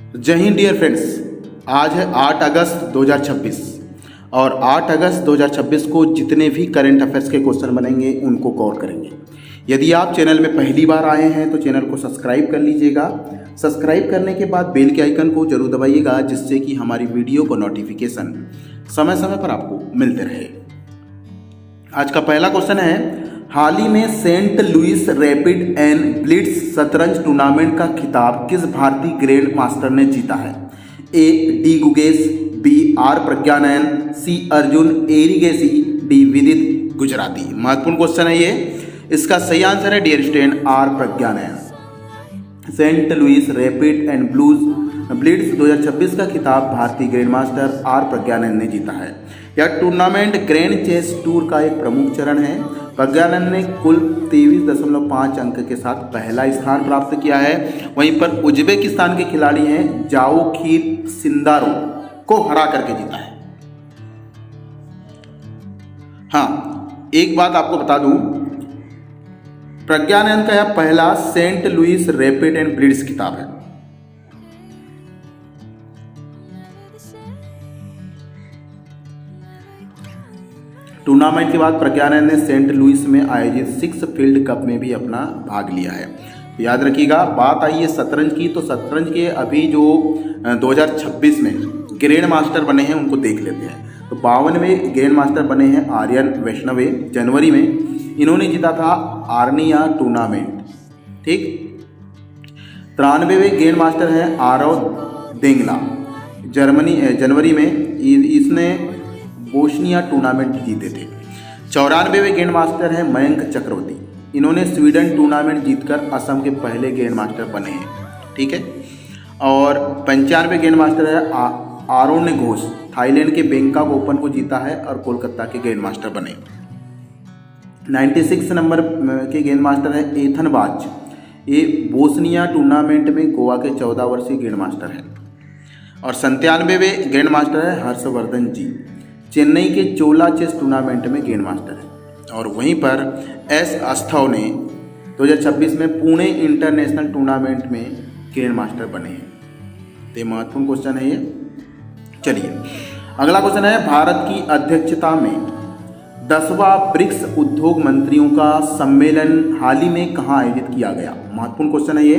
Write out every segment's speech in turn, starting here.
जय Hind dear friends. आज है 8 अगस्त 2026 और 8 अगस्त 2026 को जितने भी करंट अफेयर्स के क्वेश्चन बनेंगे उनको कवर करेंगे। यदि आप चैनल में पहली बार आए हैं तो चैनल को सब्सक्राइब कर लीजिएगा। सब्सक्राइब करने के बाद बेल के आइकन को जरूर दबाइएगा, जिससे कि हमारी वीडियो को नोटिफिकेशन समय समय पर आपको मिलते रहे। आज का पहला क्वेश्चन है, हाल ही में Saint Louis rapid and blitz शतरंज टूर्नामेंट का खिताब किस भारतीय ग्रैंड मास्टर ने जीता है? A D Gukesh, B R Praggnanandhaa, C Arjun Erigaisi, D Vidit Gujrathi. महत्वपूर्ण क्वेश्चन है ये। इसका सही आंसर है dear student R Praggnanandhaa. Saint Louis rapid and blitz 2026 का खिताब भारतीय ग्रैंड मास्टर आर प्रज्ञानयन ने जीता है। यह टूर्नामेंट ग्रैंड चेस टूर का एक प्रमुख चरण है। प्रज्ञानयन ने कुल 23.5 अंक के साथ पहला स्थान प्राप्त किया है। वहीं पर उज्बेकिस्तान के खिलाड़ी हैं जाओखिर सिंदारो को हरा करके जीता है। हाँ, एक बात आपको बता दूं, प्रज्ञानयन का यह पहला Saint Louis rapid and blitz खिताब है। टूर्नामेंट के बाद प्रज्ञानयन ने सेंट लुइस में आयोजित 6 फील्ड कप में भी अपना भाग लिया है। तो याद रखिएगा। बात आई है शतरंज की, तो शतरंज के अभी जो 2026 में ग्रैंड मास्टर बने हैं उनको देख लेते हैं। तो 52वें ग्रैंड मास्टर बने हैं आर्यन वैष्णवे, जनवरी में इन्होंने जीता था आर्निया टूर्नामेंट। ठीक। 93वें ग्रैंड मास्टर है आरव देंगला, जनवरी में इसने बोस्निया टूर्नामेंट जीते थे। 94वें ग्रैंड मास्टर है मयंक चक्रवर्ती, इन्होंने स्वीडन टूर्नामेंट जीतकर असम के पहले ग्रैंड मास्टर बने हैं। ठीक है। और 95वें ग्रैंड मास्टर है आरोन घोष, थाईलैंड के बैंकॉक ओपन को जीता है और कोलकाता के ग्रैंड मास्टर बने। 96 नंबर के ग्रैंड मास्टर है एथन बाच, ये बोस्निया टूर्नामेंट में गोवा के 14 वर्षीय ग्रैंड मास्टर हैं। और 97वें ग्रैंड मास्टर है हर्षवर्धन जी, चेन्नई के चोला चेस टूर्नामेंट में ग्रैंड मास्टर है। और वहीं पर एस अस्थव ने 2026 में पुणे इंटरनेशनल टूर्नामेंट में ग्रैंड मास्टर बने हैं। तो महत्वपूर्ण क्वेश्चन है ये। चलिए अगला क्वेश्चन है, भारत की अध्यक्षता में 10वां ब्रिक्स उद्योग मंत्रियों का सम्मेलन हाल ही में कहाँ आयोजित किया गया? महत्वपूर्ण क्वेश्चन है ये।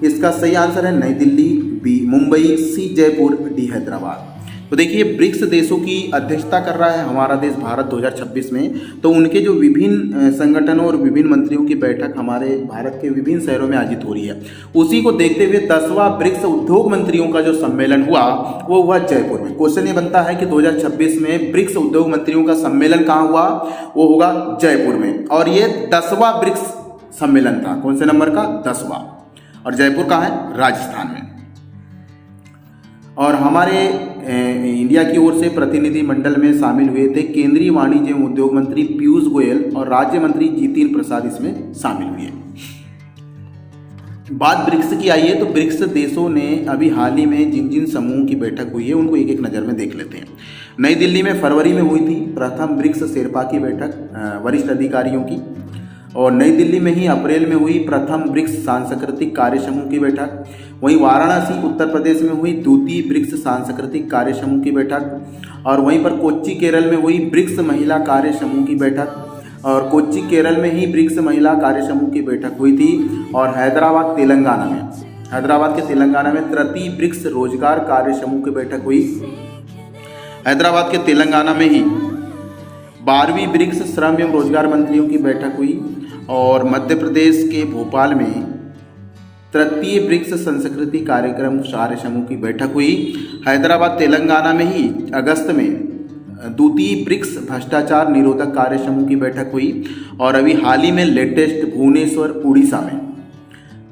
इसका सही आंसर है नई दिल्ली, बी मुंबई, सी जयपुर, डी हैदराबाद। तो देखिए, ब्रिक्स देशों की अध्यक्षता कर रहा है हमारा देश भारत 2026 में। तो उनके जो विभिन्न संगठनों और विभिन्न मंत्रियों की बैठक हमारे भारत के विभिन्न शहरों में आयोजित हो रही है। उसी को देखते हुए 10वां ब्रिक्स उद्योग मंत्रियों का जो सम्मेलन हुआ वो हुआ जयपुर में। क्वेश्चन ये बनता है कि 2026 में ब्रिक्स उद्योग मंत्रियों का सम्मेलन कहाँ हुआ? वो होगा जयपुर में। और ये 10वां ब्रिक्स सम्मेलन था। कौन से नंबर का? 10वां। और जयपुर कहाँ है? राजस्थान में। और हमारे इंडिया की ओर से प्रतिनिधि मंडल में शामिल हुए थे केंद्रीय वाणिज्य एवं उद्योग मंत्री पीयूष गोयल और राज्य मंत्री जितेंद्र प्रसाद इसमें शामिल हुए। बात ब्रिक्स की आई है, तो ब्रिक्स देशों ने अभी हाल ही में जिन जिन समूहों की बैठक हुई है उनको एक एक नज़र में देख लेते हैं। नई दिल्ली में फरवरी में हुई थी प्रथम ब्रिक्स शेरपा की बैठक वरिष्ठ अधिकारियों की। और नई दिल्ली में ही अप्रैल में हुई प्रथम ब्रिक्स सांस्कृतिक कार्य समूह की बैठक। वहीं वाराणसी उत्तर प्रदेश में हुई द्वितीय ब्रिक्स सांस्कृतिक कार्य समूह की बैठक। और वहीं पर कोच्चि केरल में हुई ब्रिक्स महिला कार्य समूह की बैठक। और कोच्चि केरल में ही ब्रिक्स महिला कार्य समूह की बैठक हुई थी। और हैदराबाद के तेलंगाना में तृतीय ब्रिक्स रोजगार कार्य समूह की बैठक हुई। हैदराबाद के तेलंगाना में ही 12वीं ब्रिक्स श्रम एवं रोजगार मंत्रियों की बैठक हुई। और मध्य प्रदेश के भोपाल में तृतीय ब्रिक्स संस्कृति कार्यक्रम कार्य समूह की बैठक हुई। हैदराबाद तेलंगाना में ही अगस्त में द्वितीय ब्रिक्स भ्रष्टाचार निरोधक कार्य समूह की बैठक हुई। और अभी हाल ही में लेटेस्ट भुवनेश्वर उड़ीसा में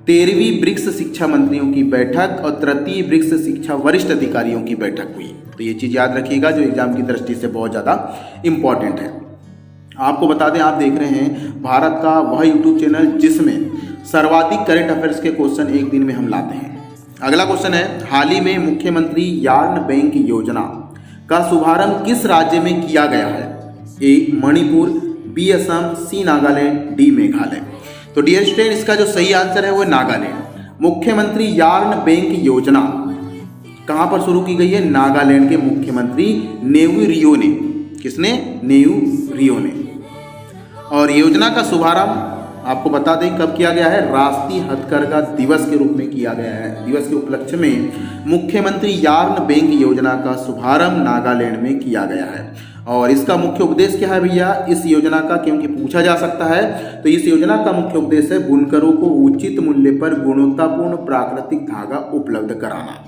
13वीं ब्रिक्स शिक्षा मंत्रियों की बैठक और तृतीय ब्रिक्स शिक्षा वरिष्ठ अधिकारियों की बैठक हुई। तो ये चीज़ याद रखिएगा जो एग्जाम की दृष्टि से बहुत ज़्यादा इम्पॉर्टेंट है। आपको बता दें, आप देख रहे हैं भारत का वह यूट्यूब चैनल जिसमें सर्वाधिक करंट अफेयर्स के क्वेश्चन एक दिन में हम लाते हैं। अगला क्वेश्चन है, हाल ही में मुख्यमंत्री यार्न बैंक योजना का शुभारंभ किस राज्य में किया गया है? ए मणिपुर, बी असम, सी नागालैंड, डी मेघालय। तो डियर स्टूडेंट, इसका जो सही आंसर है वो नागालैंड। मुख्यमंत्री यार्न बैंक योजना कहाँ पर शुरू की गई है? नागालैंड के मुख्यमंत्री नेवी रियो ने। किसने? नेवी रियो ने। और योजना का शुभारंभ आपको बता दें कब किया गया है? राष्ट्रीय हथकरघा दिवस के रूप में किया गया है। दिवस के उपलक्ष्य में मुख्यमंत्री यार्न बैंक योजना का शुभारंभ नागालैंड में किया गया है। और इसका मुख्य उद्देश्य क्या है भैया इस योजना का, क्योंकि पूछा जा सकता है, तो इस योजना का मुख्य उद्देश्य है बुनकरों को उचित मूल्य पर गुणवत्तापूर्ण प्राकृतिक धागा उपलब्ध कराना।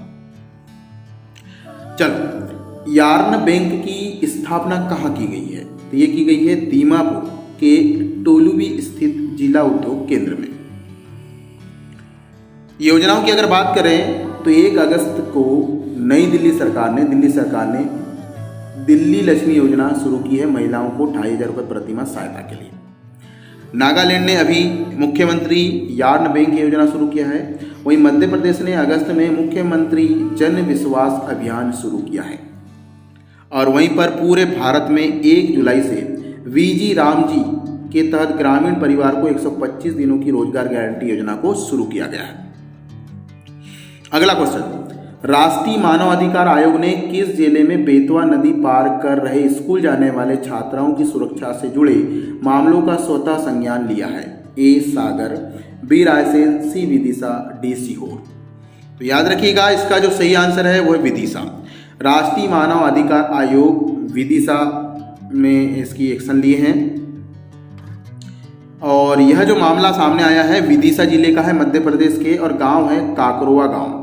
चलो, यार्न बैंक की स्थापना कहाँ की गई है? तो ये की गई है दीमापुर के टोलुवी स्थित जिला उद्योग केंद्र में। योजनाओं की अगर बात करें तो 1 अगस्त को दिल्ली सरकार ने दिल्ली लक्ष्मी योजना शुरू की है महिलाओं को 2,500 रुपये प्रतिमाह सहायता के लिए। नागालैंड ने अभी मुख्यमंत्री यार्न बैंक योजना शुरू किया है। वहीं मध्य प्रदेश ने अगस्त में मुख्यमंत्री जन विश्वास अभियान शुरू किया है। और वहीं पर पूरे भारत में 1 जुलाई से वीजी रामजी के तहत ग्रामीण परिवार को 125 दिनों की रोजगार गारंटी योजना को शुरू किया गया है। अगला क्वेश्चन, राष्ट्रीय मानव अधिकार आयोग ने किस जिले में बेतवा नदी पार कर रहे स्कूल जाने वाले छात्राओं की सुरक्षा से जुड़े मामलों का स्वतः संज्ञान लिया है? ए सागर, बी रायसेन, सी विदिशा, डी सीहोर। तो याद रखिएगा इसका जो सही आंसर है वो है विदिशा। राष्ट्रीय मानव अधिकार आयोग विदिशा में इसकी एक्शन लिए हैं। और यह जो मामला सामने आया है विदिशा जिले का है मध्य प्रदेश के, और गांव है काकरोवा गांव।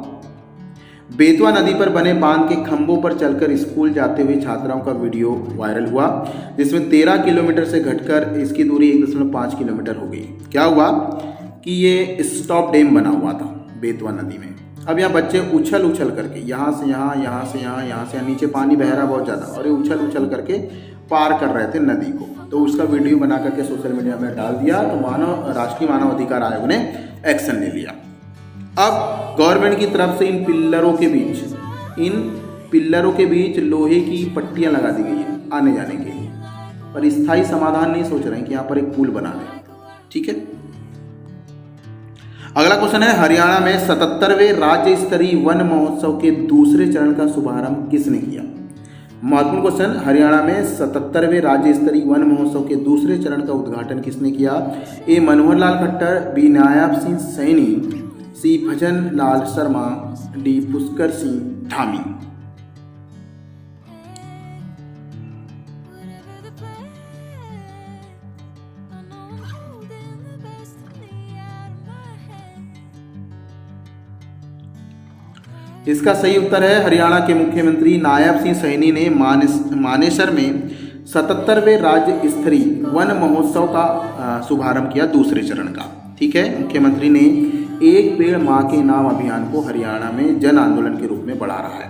बेतवा नदी पर बने बांध के खंभों पर चलकर स्कूल जाते हुए छात्राओं का वीडियो वायरल हुआ, जिसमें 13 किलोमीटर से घटकर इसकी दूरी 1.5 किलोमीटर हो गई। क्या हुआ कि ये स्टॉप डैम बना हुआ था बेतवा नदी में। अब यहाँ बच्चे उछल करके यहाँ से यहाँ, यहाँ से यहाँ, यहाँ से यहाँ, नीचे पानी बह रहा बहुत ज़्यादा, और ये उछल करके पार कर रहे थे नदी को। तो उसका वीडियो बना करके सोशल मीडिया में डाल दिया, तो राष्ट्रीय मानव अधिकार आयोग ने एक्शन ले लिया। अब गवर्नमेंट की तरफ से इन पिल्लरों के बीच लोहे की पट्टियां लगा दी गई है आने जाने के लिए, पर स्थायी समाधान नहीं सोच रहे हैं कि यहाँ पर एक पुल बना दें। ठीक है, अगला क्वेश्चन है, हरियाणा में 77वें राज्य स्तरीय वन महोत्सव के दूसरे चरण का शुभारंभ किसने किया? महत्वपूर्ण क्वेश्चन, हरियाणा में 77वें राज्य स्तरीय वन महोत्सव के दूसरे चरण का उद्घाटन किसने किया? ए मनोहर लाल खट्टर, बी नायब सिंह सैनी, सी भजन लाल शर्मा, डी पुष्कर सिंह धामी। इसका सही उत्तर है हरियाणा के मुख्यमंत्री नायब सिंह सैनी ने मानेसर में 77वें राज्य स्तरीय वन महोत्सव का शुभारंभ किया दूसरे चरण का। ठीक है, मुख्यमंत्री ने एक पेड़ माँ के नाम अभियान को हरियाणा में जन आंदोलन के रूप में बढ़ा रहा है।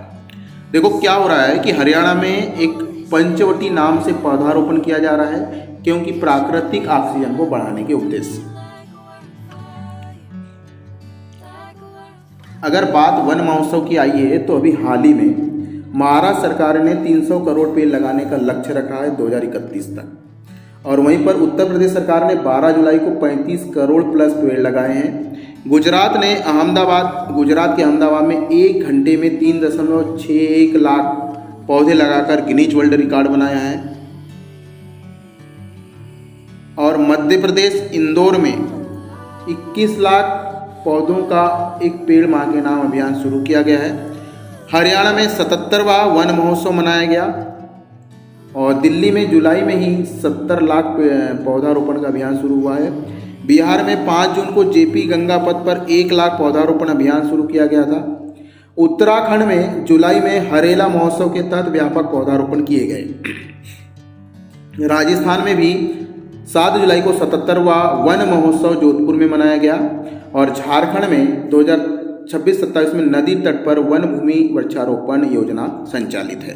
देखो क्या हो रहा है कि हरियाणा में एक पंचवटी नाम से पौधारोपण किया जा रहा है, क्योंकि प्राकृतिक ऑक्सीजन को बढ़ाने के उद्देश्य से। अगर बात वन महोत्सव की आई है तो अभी हाल ही में महाराष्ट्र सरकार ने 300 करोड़ पेड़ लगाने का लक्ष्य रखा है 2031 तक, और वहीं पर उत्तर प्रदेश सरकार ने 12 जुलाई को 35 करोड़ प्लस पेड़ लगाए हैं। गुजरात के अहमदाबाद में 1 घंटे में 3.61 लाख पौधे लगाकर गिनीज वर्ल्ड रिकॉर्ड बनाया है। और मध्य प्रदेश इंदौर में 21 लाख पौधों का एक पेड़ माँ के नाम अभियान शुरू किया गया है। हरियाणा में 77वां वन महोत्सव मनाया गया, और दिल्ली में जुलाई में ही 70 लाख पौधारोपण का अभियान शुरू हुआ है। बिहार में 5 जून को जेपी गंगा पथ पर 1 लाख पौधारोपण अभियान शुरू किया गया था। उत्तराखंड में जुलाई में हरेला महोत्सव के तहत व्यापक पौधारोपण किए गए। राजस्थान में भी 7 जुलाई को 77वां वन महोत्सव जोधपुर में मनाया गया, और झारखंड में 2026-27 में नदी तट पर वन भूमि वृक्षारोपण योजना संचालित है।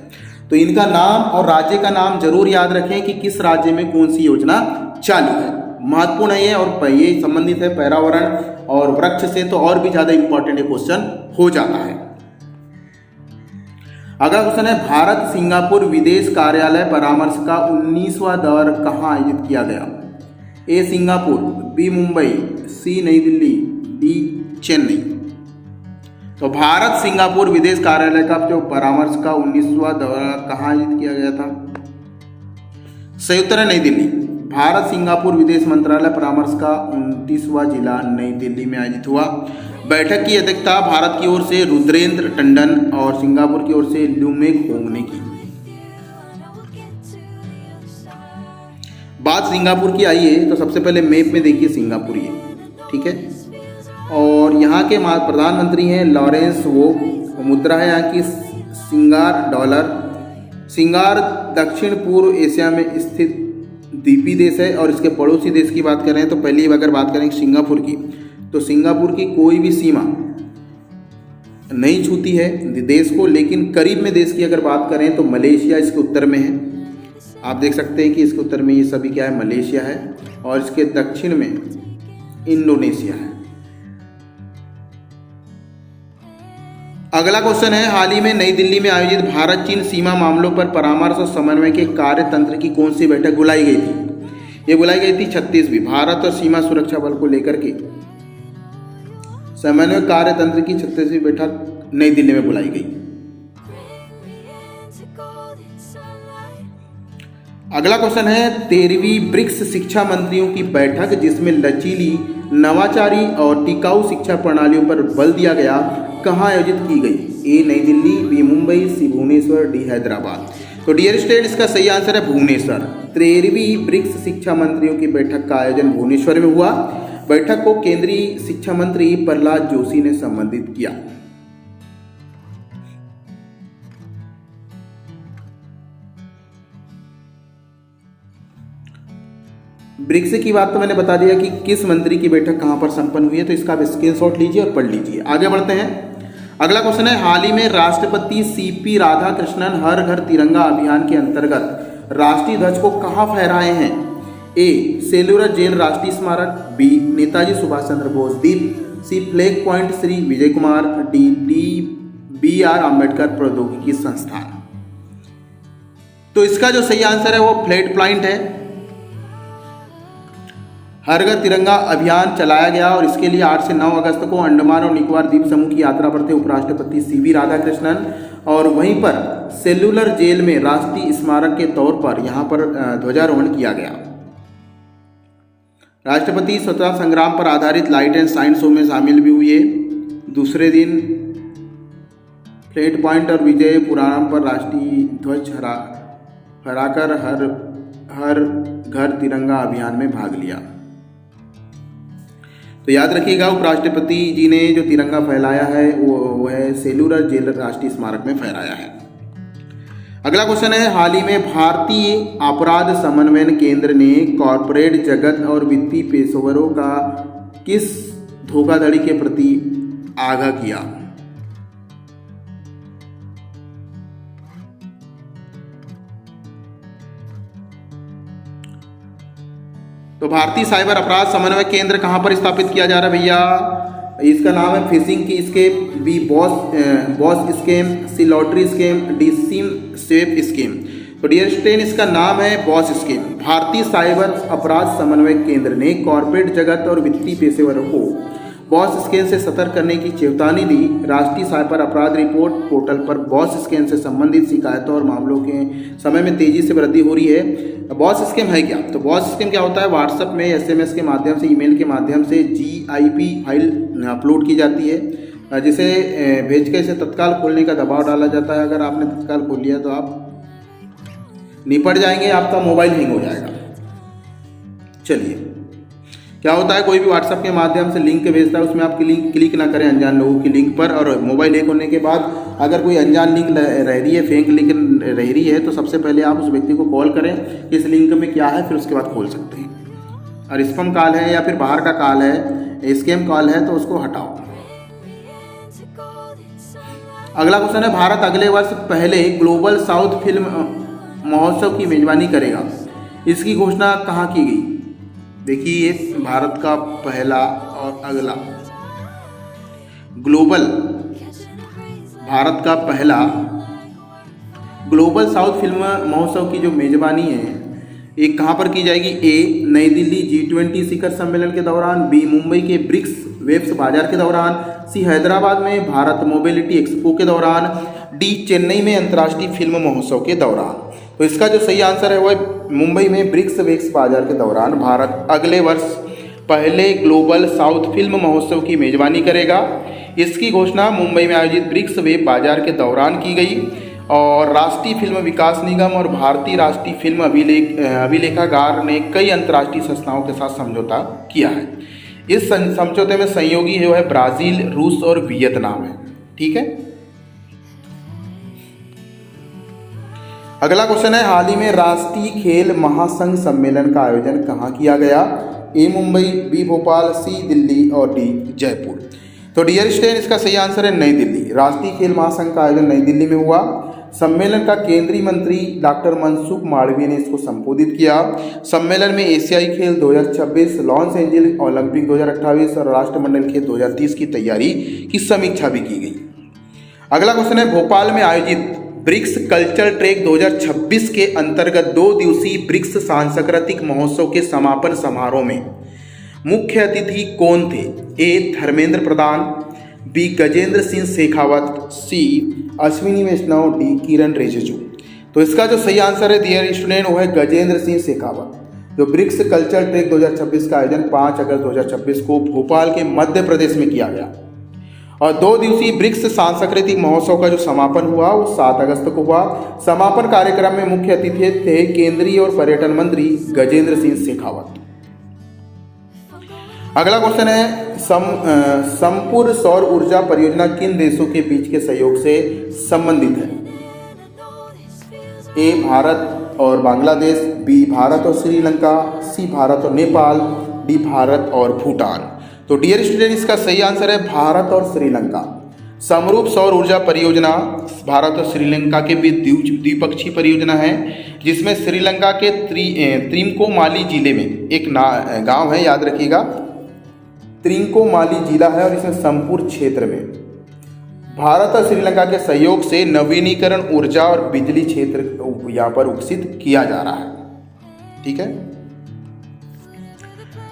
तो इनका नाम और राज्य का नाम जरूर याद रखें कि किस राज्य में कौन सी योजना चालू है। महत्वपूर्ण है ये, और ये संबंधित है पर्यावरण और वृक्ष से, तो और भी ज़्यादा इंपॉर्टेंट ये क्वेश्चन हो जाता है। अगला क्वेश्चन है, भारत सिंगापुर विदेश कार्यालय परामर्श का 19वां दौर कहाँ आयोजित किया गया? ए सिंगापुर, बी मुंबई, सी नई दिल्ली, डी चेन्नई। तो भारत सिंगापुर विदेश कार्यालय का जो परामर्श का 19वां दौरा कहाँ आयोजित किया गया था? संयुक्त नई दिल्ली। भारत सिंगापुर विदेश मंत्रालय परामर्श का 29वां जिला नई दिल्ली में आयोजित हुआ। बैठक की अध्यक्षता भारत की ओर से रुद्रेंद्र टंडन और सिंगापुर की ओर से ल्यूमेक होंग ने की। बात सिंगापुर की आई है तो सबसे पहले मैप में देखिए सिंगापुर ये, ठीक है। और यहाँ के प्रधानमंत्री हैं लॉरेंस वो। मुद्रा है यहाँ की सिंगार डॉलर। सिंगार दक्षिण पूर्व एशिया में स्थित द्वीपी देश है और इसके पड़ोसी देश की बात करें तो पहली अगर बात करें सिंगापुर की तो सिंगापुर की कोई भी सीमा नहीं छूती है देश को, लेकिन करीब में देश की अगर बात करें तो मलेशिया इसके उत्तर में है। आप देख सकते हैं कि इसके उत्तर में ये सभी क्या है, मलेशिया है, और इसके दक्षिण में इंडोनेशिया है। अगला क्वेश्चन है, हाल ही में नई दिल्ली में आयोजित भारत चीन सीमा मामलों पर परामर्श और समन्वय के कार्य तंत्र की कौन सी बैठक बुलाई गई थी? ये बुलाई गई थी 36वीं भारत और सीमा सुरक्षा बल को लेकर के समन्वय कार्य तंत्र की 36वीं बैठक नई दिल्ली में बुलाई गई। अगला क्वेश्चन है, 13वीं ब्रिक्स शिक्षा मंत्रियों की बैठक जिसमें लचीली, नवाचारी और टिकाऊ शिक्षा प्रणालियों पर बल दिया गया, कहाँ आयोजित की गई? ए नई दिल्ली, बी मुंबई, सी भुवनेश्वर, डी हैदराबाद। तो डियर स्टूडेंट इसका सही आंसर है भुवनेश्वर। 13वीं ब्रिक्स शिक्षा मंत्रियों की बैठक का आयोजन भुवनेश्वर में हुआ। बैठक को केंद्रीय शिक्षा मंत्री प्रहलाद जोशी ने संबोधित किया। ब्रिक्स की बात तो मैंने बता दिया कि किस मंत्री की बैठक कहां पर संपन्न हुई है, तो इसका आप स्क्रीनशॉट लीजिए और पढ़ लीजिए। आगे बढ़ते हैं। अगला क्वेश्चन है, हाल ही में राष्ट्रपति सीपी राधाकृष्णन हर घर तिरंगा अभियान के अंतर्गत राष्ट्रीय ध्वज को कहां फहराए हैं? ए सेलुलर जेल राष्ट्रीय स्मारक, बी नेताजी सुभाष चंद्र बोस द्वीप, सी flag point Shri Vijay Kumar, D B R. Ambedkar प्रौद्योगिकी संस्थान। तो इसका जो सही आंसर है वो फ्लैग पॉइंट है। हर घर तिरंगा अभियान चलाया गया और इसके लिए 8 से 9 अगस्त को अंडमान और निकोबार द्वीप समूह की यात्रा पर थे उपराष्ट्रपति सीवी राधाकृष्णन, और वहीं पर सेलुलर जेल में राष्ट्रीय स्मारक के तौर पर यहां पर ध्वजारोहण किया गया। राष्ट्रपति स्वतंत्रता संग्राम पर आधारित लाइट एंड साइंस शो में शामिल भी हुए। दूसरे दिन फ्लैग पॉइंट और विजय पुराणम पर राष्ट्रीय ध्वज फहराकर हर घर तिरंगा अभियान में भाग लिया। तो याद रखिएगा उपराष्ट्रपति जी ने जो तिरंगा फहराया है वो है सेलुलर जेल राष्ट्रीय स्मारक में फहराया है। अगला क्वेश्चन है, हाल ही में भारतीय अपराध समन्वयन केंद्र ने कॉरपोरेट जगत और वित्तीय पेशेवरों का किस धोखाधड़ी के प्रति आगाह किया? तो भारतीय साइबर अपराध समन्वय केंद्र कहाँ पर स्थापित किया जा रहा है भैया? इसका नाम है फिशिंग की scam, B boss scam, C lottery scam, D SIM swap scam. तो डियर स्टूडेंट इसका नाम है बॉस स्केम। भारतीय साइबर अपराध समन्वय केंद्र ने कॉर्पोरेट जगत और वित्तीय पेशेवरों को बॉस स्कैम से सतर्क करने की चेतावनी दी। राष्ट्रीय साइबर अपराध रिपोर्ट पोर्टल पर बॉस स्कैम से संबंधित शिकायतों और मामलों के समय में तेजी से वृद्धि हो रही है। बॉस स्कैम है क्या? तो बॉस स्कैम क्या होता है? व्हाट्सएप में एसएमएस के माध्यम से, ईमेल के माध्यम से जीआईपी फाइल अपलोड की जाती है, जिसे भेज के इसे तत्काल खोलने का दबाव डाला जाता है। अगर आपने तत्काल खोल लिया तो आप निपट जाएंगे, आपका मोबाइल हैंग हो जाएगा। चलिए, क्या होता है, कोई भी व्हाट्सएप के माध्यम से लिंक भेजता है, उसमें आप क्लिक ना करें अनजान लोगों की लिंक पर। और मोबाइल हैक होने के बाद अगर कोई अनजान लिंक रह रही है, फेक लिंक रह रही है, तो सबसे पहले आप उस व्यक्ति को कॉल करें इस लिंक में क्या है, फिर उसके बाद खोल सकते हैं। और स्पैम कॉल है या फिर बाहर का कॉल है, स्कैम कॉल है, तो उसको हटाओ। अगला क्वेश्चन है, भारत अगले वर्ष पहले ग्लोबल साउथ फिल्म महोत्सव की मेजबानी करेगा। इसकी घोषणा कहाँ की गई? देखिए, ये भारत का पहला और अगला ग्लोबल, भारत का पहला ग्लोबल साउथ फिल्म महोत्सव की जो मेजबानी है एक कहाँ पर की जाएगी? ए नई दिल्ली G20 शिखर सम्मेलन के दौरान, बी मुंबई के ब्रिक्स वेब्स बाजार के दौरान, सी हैदराबाद में भारत मोबिलिटी एक्सपो के दौरान, डी चेन्नई में अंतर्राष्ट्रीय फिल्म महोत्सव के दौरान। तो इसका जो सही आंसर है वह मुंबई में ब्रिक्स वेब्स बाजार के दौरान भारत अगले वर्ष पहले ग्लोबल साउथ फिल्म महोत्सव की मेजबानी करेगा। इसकी घोषणा मुंबई में आयोजित ब्रिक्स वेब बाजार के दौरान की गई और राष्ट्रीय फिल्म विकास निगम और भारतीय राष्ट्रीय फिल्म अभिलेखागार ने कई अंतर्राष्ट्रीय संस्थाओं के साथ समझौता किया है। इस समझौते में सहयोगी जो है ब्राजील, रूस और वियतनाम है। ठीक है। अगला क्वेश्चन है, हाल ही में राष्ट्रीय खेल महासंघ सम्मेलन का आयोजन कहाँ किया गया? ए मुंबई, बी भोपाल, सी दिल्ली और डी जयपुर। तो डियर स्टूडेंट, इसका सही आंसर है नई दिल्ली। राष्ट्रीय खेल महासंघ का आयोजन नई दिल्ली में हुआ। सम्मेलन का केंद्रीय मंत्री डॉक्टर मनसुख मांडविया ने इसको संबोधित किया। सम्मेलन में एशियाई खेल 2026, लॉस एंजिल्स ओलंपिक 2028 और राष्ट्रमंडल खेल 2030 की तैयारी की समीक्षा भी की गई। अगला क्वेश्चन है, भोपाल में आयोजित ब्रिक्स कल्चर ट्रैक 2026 के अंतर्गत 2 दिवसीय ब्रिक्स सांस्कृतिक महोत्सव के समापन समारोह में मुख्य अतिथि कौन थे? ए धर्मेंद्र प्रधान, बी गजेंद्र सिंह शेखावत, सी अश्विनी वैष्णव, डी किरण रिजिजू। तो इसका जो सही आंसर है डियर स्टूडेंट वो है गजेंद्र सिंह शेखावत। जो ब्रिक्स कल्चर ट्रैक 2026 का आयोजन 5 अगस्त 2026 को भोपाल के मध्य प्रदेश में किया गया और 2 दिवसीय ब्रिक्स सांस्कृतिक महोत्सव का जो समापन हुआ वो 7 अगस्त को हुआ। समापन कार्यक्रम में मुख्य अतिथि थे केंद्रीय और पर्यटन मंत्री गजेंद्र सिंह शेखावत। अगला क्वेश्चन है, संपूर्ण सौर ऊर्जा परियोजना किन देशों के बीच के सहयोग से संबंधित है? ए भारत और बांग्लादेश, बी भारत और श्रीलंका, सी भारत और नेपाल, डी भारत और भूटान। तो डियर स्टूडेंट, इसका सही आंसर है भारत और श्रीलंका। समरूप सौर ऊर्जा परियोजना भारत और श्रीलंका के बीच द्विपक्षीय परियोजना है, जिसमें श्रीलंका के त्रिंकोमाली जिले में एक गांव है, याद रखिएगा, त्रिंकोमाली जिला है और इसमें संपूर्ण क्षेत्र में भारत और श्रीलंका के सहयोग से नवीनीकरण ऊर्जा और बिजली क्षेत्र यहाँ पर विकसित किया जा रहा है। ठीक है।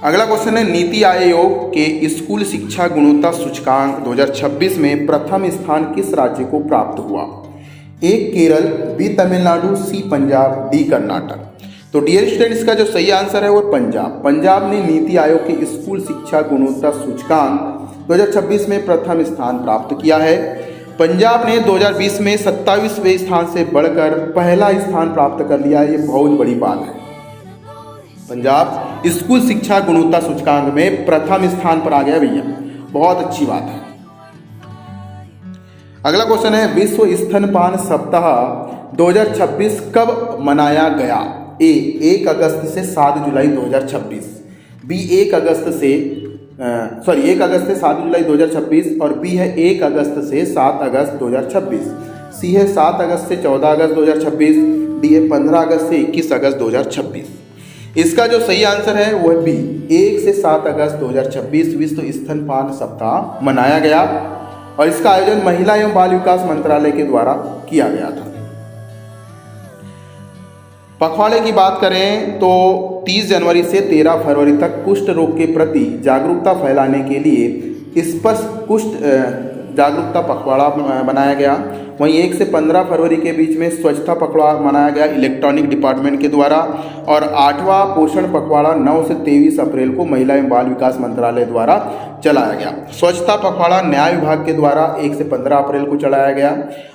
अगला क्वेश्चन है, नीति आयोग के स्कूल शिक्षा गुणवत्ता सूचकांक 2026 में प्रथम स्थान किस राज्य को प्राप्त हुआ? ए केरल, बी तमिलनाडु, सी पंजाब, डी कर्नाटक। तो डियर स्टूडेंट, इसका जो सही आंसर है वो पंजाब। पंजाब ने नीति आयोग के स्कूल शिक्षा गुणवत्ता सूचकांक 2026 में प्रथम स्थान प्राप्त किया है। पंजाब ने 2020 में 27वें स्थान से बढ़कर पहला स्थान प्राप्त कर लिया है। ये बहुत बड़ी बात है। पंजाब स्कूल शिक्षा गुणवत्ता सूचकांक में प्रथम स्थान पर आ गया भैया, बहुत अच्छी बात है। अगला क्वेश्चन है, विश्व स्तनपान सप्ताह 2026 कब मनाया गया? ए 1 अगस्त से 7 जुलाई 2026, बी 1 अगस्त से 7 जुलाई 2026 और बी है 1 अगस्त से 7 अगस्त 2026, सी है 7 अगस्त से 14 अगस्त 2026, डी है 15 अगस्त से 21 अगस्त 2026। इसका जो सही आंसर है वो है बी 1 से 7 अगस्त 2026 विश्व स्तनपान सप्ताह मनाया गया और इसका आयोजन महिला एवं बाल विकास मंत्रालय के द्वारा किया गया था। पखवाड़े की बात करें तो 30 जनवरी से 13 फरवरी तक कुष्ठ रोग के प्रति जागरूकता फैलाने के लिए स्पष्ट कुष्ठ जागरूकता पखवाड़ा बनाया गया। वहीं 1 से 15 फरवरी के बीच में स्वच्छता पखवाड़ा मनाया गया इलेक्ट्रॉनिक डिपार्टमेंट के द्वारा और 8वां पोषण पखवाड़ा 9 से 23 अप्रैल को महिला एवं बाल विकास मंत्रालय द्वारा चलाया गया। स्वच्छता पखवाड़ा न्याय विभाग के द्वारा 1 से 15 अप्रैल को चलाया गया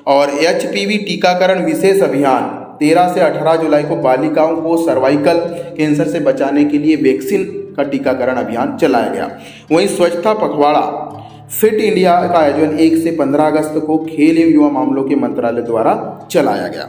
और HPV टीकाकरण विशेष अभियान 13 से 18 जुलाई को बालिकाओं को सर्वाइकल कैंसर से बचाने के लिए वैक्सीन का टीकाकरण अभियान चलाया गया। वहीं स्वच्छता पखवाड़ा फिट इंडिया का आयोजन 1 से 15 अगस्त को खेल एवं युवा मामलों के मंत्रालय द्वारा चलाया गया।